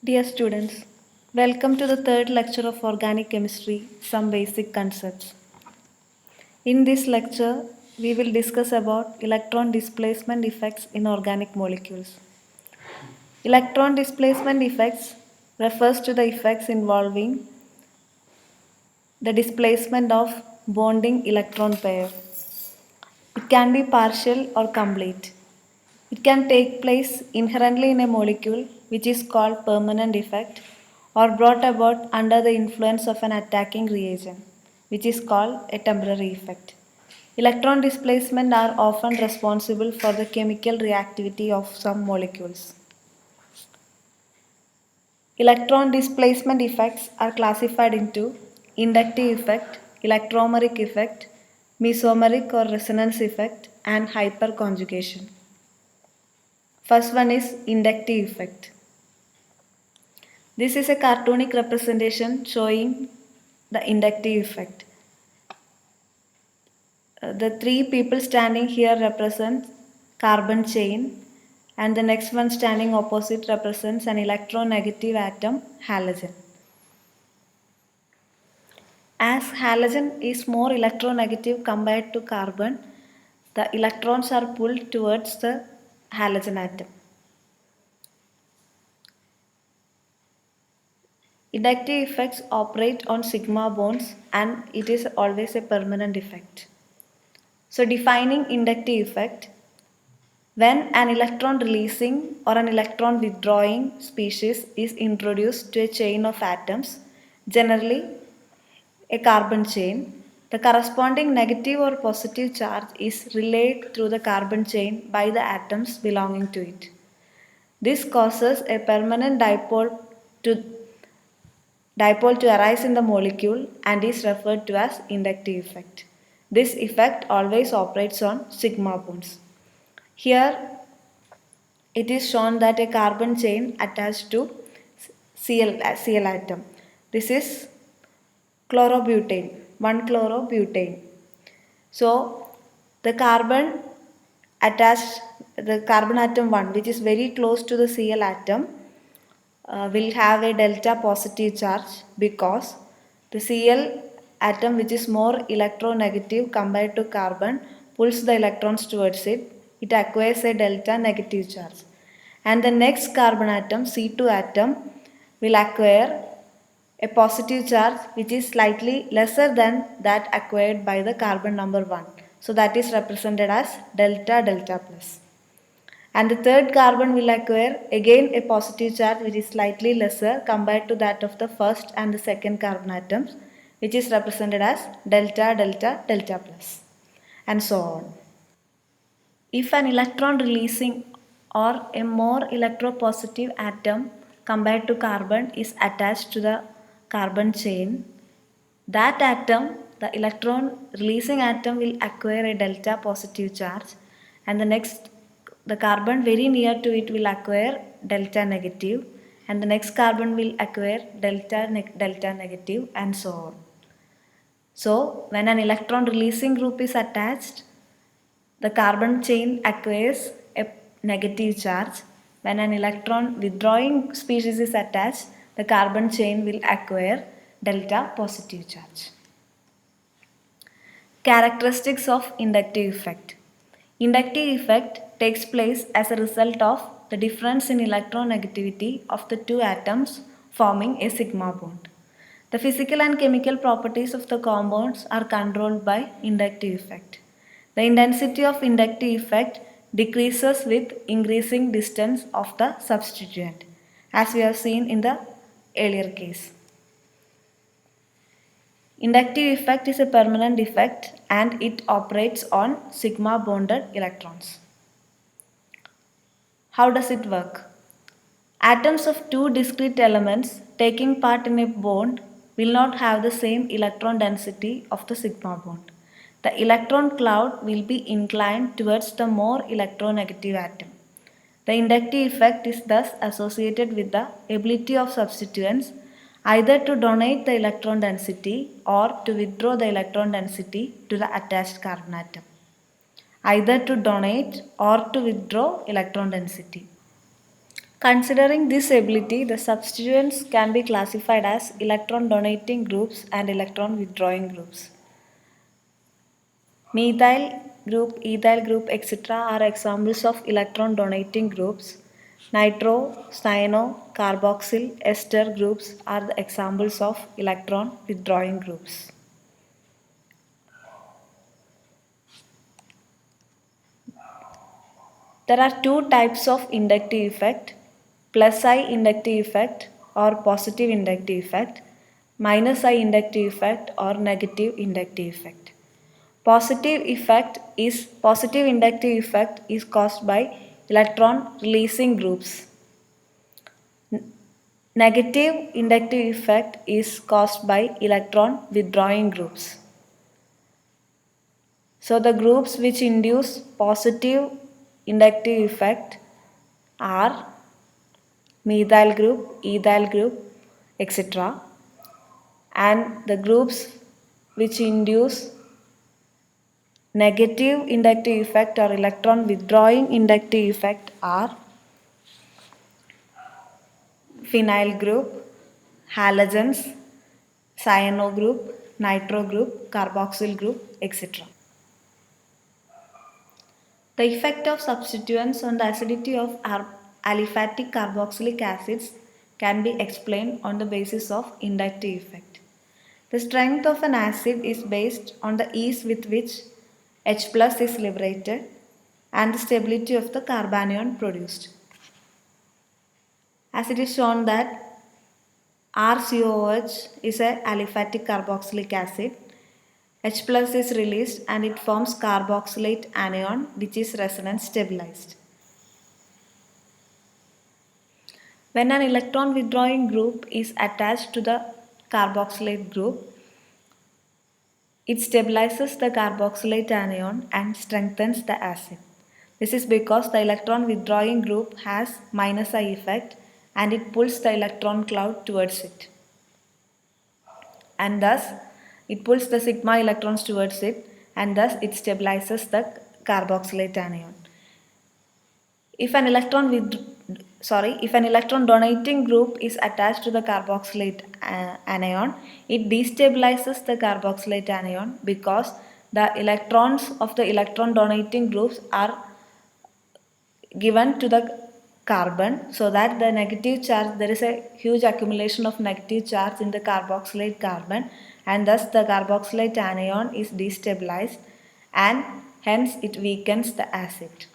Dear students, welcome to the third lecture of Organic Chemistry, Some Basic Concepts. In this lecture, we will discuss about electron displacement effects in organic molecules. Electron displacement effects refers to the effects involving the displacement of bonding electron pair. It can be partial or complete. It can take place inherently in a molecule, which is called permanent effect, or brought about under the influence of an attacking reagent, which is called a temporary effect. Electron displacement are often responsible for the chemical reactivity of some molecules. Electron displacement effects are classified into inductive effect, electromeric effect, mesomeric or resonance effect, and hyperconjugation. First one is inductive effect. This is a cartoonic representation showing the inductive effect. The three people standing here represent carbon chain, and the next one standing opposite represents an electronegative atom, halogen. As halogen is more electronegative compared to carbon, the electrons are pulled towards the halogen atom. Inductive effects operate on sigma bonds and it is always a permanent effect. So defining inductive effect, when an electron releasing or an electron withdrawing species is introduced to a chain of atoms, generally a carbon chain, the corresponding negative or positive charge is relayed through the carbon chain by the atoms belonging to it. This causes a permanent dipole to arise in the molecule and is referred to as inductive effect. This effect always operates on sigma bonds. Here it is shown that a carbon chain attached to Cl atom. This is chlorobutane, 1-chlorobutane. So the carbon attached, the carbon atom 1 which is very close to the Cl atom will have a delta positive charge because the Cl atom which is more electronegative compared to carbon pulls the electrons towards it. It acquires a delta negative charge. And the next carbon atom, C2 atom, will acquire a positive charge which is slightly lesser than that acquired by the carbon number 1. So that is represented as delta delta plus. And the third carbon will acquire again a positive charge which is slightly lesser compared to that of the first and the second carbon atoms, which is represented as delta delta delta plus, and so on. If an electron releasing or a more electropositive atom compared to carbon is attached to the carbon chain, that atom, the electron releasing atom, will acquire a delta positive charge, and the carbon very near to it will acquire delta negative, and the next carbon will acquire delta negative, and so on. So when an electron releasing group is attached, the carbon chain acquires a negative charge. When an electron withdrawing species is attached, the carbon chain will acquire delta positive charge. Characteristics of inductive effect. Inductive effect takes place as a result of the difference in electronegativity of the two atoms forming a sigma bond. The physical and chemical properties of the compounds are controlled by inductive effect. The intensity of inductive effect decreases with increasing distance of the substituent, as we have seen in the earlier case. Inductive effect is a permanent effect and it operates on sigma bonded electrons. How does it work? Atoms of two discrete elements taking part in a bond will not have the same electron density of the sigma bond. The electron cloud will be inclined towards the more electronegative atom. The inductive effect is thus associated with the ability of substituents either to donate the electron density or to withdraw the electron density to the attached carbon atom. Either to donate or to withdraw electron density. Considering this ability, the substituents can be classified as electron donating groups and electron withdrawing groups. Methyl group, ethyl group, etc. are examples of electron donating groups. Nitro, cyano, carboxyl, ester groups are the examples of electron withdrawing groups. There are two types of inductive effect, plus I inductive effect or positive inductive effect, minus I inductive effect or negative inductive effect. Positive inductive effect is caused by electron releasing groups. Negative inductive effect is caused by electron withdrawing groups. So the groups which induce positive inductive effect are methyl group, ethyl group, etc. And the groups which induce negative inductive effect or electron withdrawing inductive effect are phenyl group, halogens, cyano group, nitro group, carboxyl group, etc. The effect of substituents on the acidity of aliphatic carboxylic acids can be explained on the basis of inductive effect. The strength of an acid is based on the ease with which H plus is liberated and the stability of the carbanion produced. As it is shown that RCOOH is a aliphatic carboxylic acid. H plus is released and it forms carboxylate anion which is resonance stabilized. When an electron withdrawing group is attached to the carboxylate group, it stabilizes the carboxylate anion and strengthens the acid. This is because the electron withdrawing group has minus I effect and it pulls the electron cloud towards it. And thus it pulls the sigma electrons towards it and thus it stabilizes the carboxylate anion. If an electron donating group is attached to the carboxylate anion, it destabilizes the carboxylate anion because the electrons of the electron donating groups are given to the carbon, so that the negative charge, there is a huge accumulation of negative charge in the carboxylate carbon and thus the carboxylate anion is destabilized and hence it weakens the acid.